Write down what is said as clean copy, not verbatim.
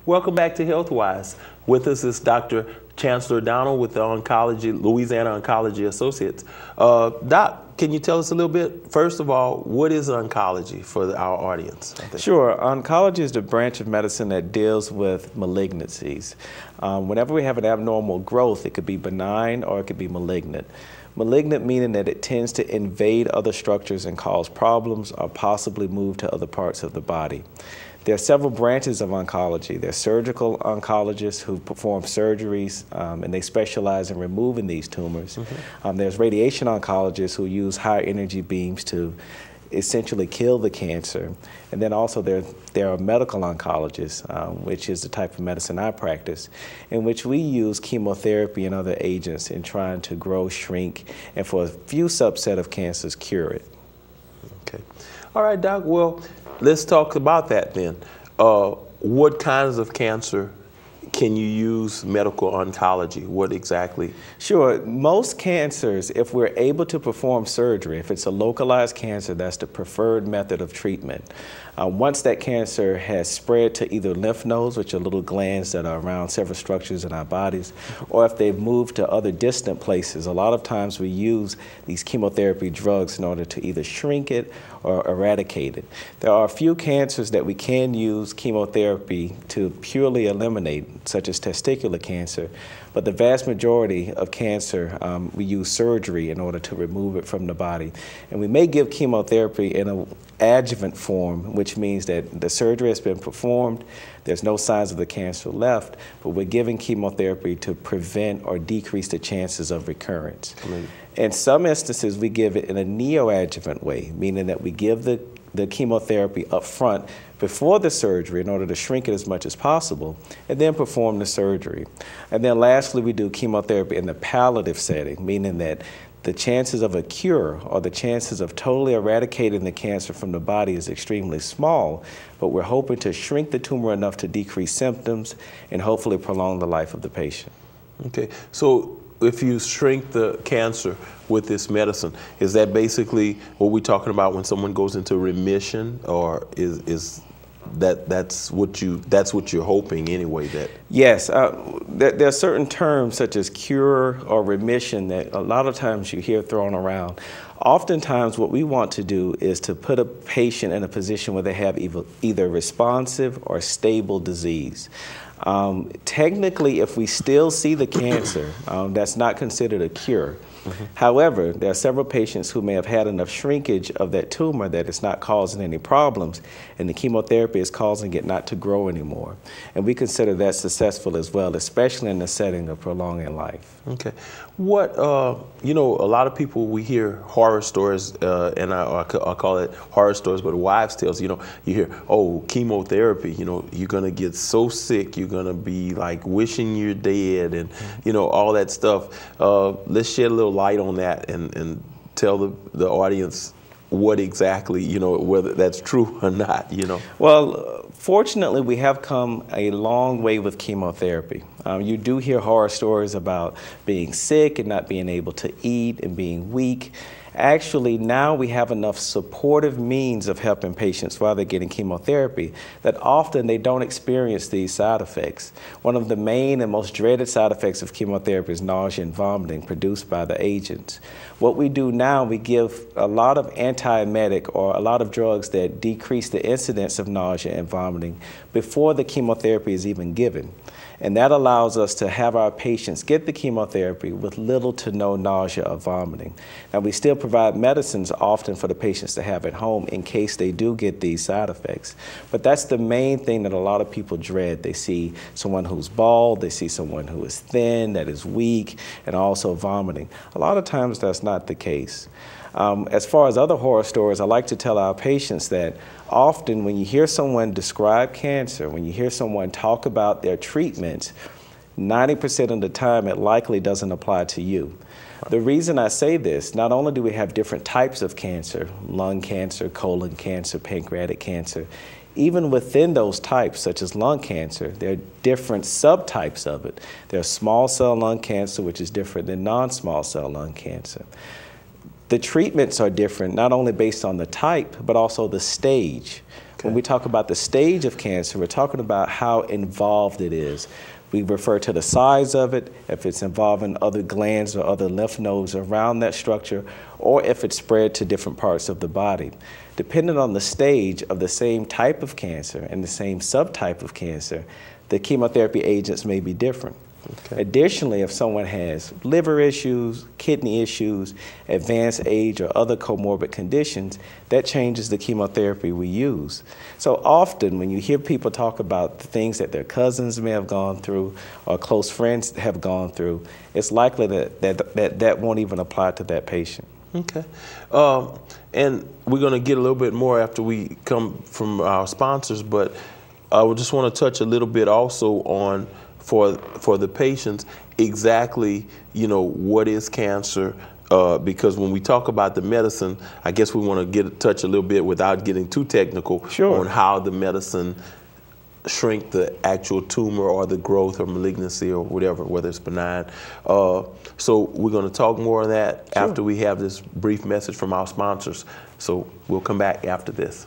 Welcome back to Healthwise. With us is Dr. Chancellor Donald with the Louisiana Oncology Associates. Doc, can you tell us a little bit, first of all, what is oncology for our audience? Sure. Oncology is the branch of medicine that deals with malignancies. Whenever we have an abnormal growth, it could be benign or it could be malignant. Malignant meaning that it tends to invade other structures and cause problems or possibly move to other parts of the body. There are several branches of oncology. There are surgical oncologists who perform surgeries and they specialize in removing these tumors. There's radiation oncologists who use high energy beams to essentially kill the cancer. And then also there are medical oncologists, which is the type of medicine I practice, in which we use chemotherapy and other agents in trying to grow, shrink, and for a few subset of cancers, cure it. Okay. All right, Doc. Well, let's talk about that then. What kinds of cancer can you use medical oncology? What exactly? Sure. Most cancers, if we're able to perform surgery, if it's a localized cancer, that's the preferred method of treatment. Once that cancer has spread to either lymph nodes, which are little glands that are around several structures in our bodies, or if they've moved to other distant places, a lot of times we use these chemotherapy drugs in order to either shrink it or eradicate it. There are a few cancers that we can use chemotherapy to purely eliminate, such as testicular cancer, but the vast majority of cancer, we use surgery in order to remove it from the body. And we may give chemotherapy in an adjuvant form, which means that the surgery has been performed, there's no signs of the cancer left, but we're giving chemotherapy to prevent or decrease the chances of recurrence. In some instances, we give it in a neoadjuvant way, meaning that we give the chemotherapy up front before the surgery in order to shrink it as much as possible, and then perform the surgery. And then lastly, we do chemotherapy in the palliative setting, meaning that the chances of a cure or the chances of totally eradicating the cancer from the body is extremely small, but we're hoping to shrink the tumor enough to decrease symptoms and hopefully prolong the life of the patient. Okay, so if you shrink the cancer with this medicine, is that basically what we're talking about when someone goes into remission, or is that's what you're hoping anyway? That yes, there are certain terms such as cure or remission that a lot of times you hear thrown around. Oftentimes what we want to do is to put a patient in a position where they have either responsive or stable disease. Technically, if we still see the cancer, that's not considered a cure. However, there are several patients who may have had enough shrinkage of that tumor that it's not causing any problems, and the chemotherapy is causing it not to grow anymore. And we consider that successful as well, especially in the setting of prolonging life. Okay. What, you know, a lot of people, we hear horror stories, and I'll call it horror stories, but wives' tales. You know, you hear, oh, chemotherapy, you know, you're going to get so sick, you're going to be like wishing you're dead, and, you know, all that stuff. Let's shed a little light on that and tell the audience what exactly, you know, whether that's true or not, you know. Well, fortunately, we have come a long way with chemotherapy. You do hear horror stories about being sick and not being able to eat and being weak. Actually, now we have enough supportive means of helping patients while they're getting chemotherapy that often they don't experience these side effects. One of the main and most dreaded side effects of chemotherapy is nausea and vomiting produced by the agents. What we do now, we give a lot of antiemetic or a lot of drugs that decrease the incidence of nausea and vomiting before the chemotherapy is even given. And that allows us to have our patients get the chemotherapy with little to no nausea or vomiting. Now, we still provide medicines often for the patients to have at home in case they do get these side effects. But that's the main thing that a lot of people dread. They see someone who's bald, they see someone who is thin, that is weak, and also vomiting. A lot of times that's not the case. As far as other horror stories, I like to tell our patients that often when you hear someone describe cancer, when you hear someone talk about their treatments, 90% of the time it likely doesn't apply to you. The reason I say this, not only do we have different types of cancer, lung cancer, colon cancer, pancreatic cancer, even within those types, such as lung cancer, there are different subtypes of it. There's small cell lung cancer, which is different than non-small cell lung cancer. The treatments are different, not only based on the type, but also the stage. When we talk about the stage of cancer, we're talking about how involved it is. We refer to the size of it, if it's involving other glands or other lymph nodes around that structure, or if it's spread to different parts of the body. Depending on the stage of the same type of cancer and the same subtype of cancer, the chemotherapy agents may be different. Okay. Additionally, if someone has liver issues, kidney issues, advanced age, or other comorbid conditions, that changes the chemotherapy we use. So often when you hear people talk about the things that their cousins may have gone through or close friends have gone through, it's likely that won't even apply to that patient. Okay. And we're going to get a little bit more after we come from our sponsors, but I just want to touch a little bit also on for the patients, exactly, what is cancer? Because when we talk about the medicine, I guess we want to touch a little bit without getting too technical on how the medicine shrink the actual tumor or the growth or malignancy or whatever, whether it's benign. So we're going to talk more on that after we have this brief message from our sponsors. So we'll come back after this.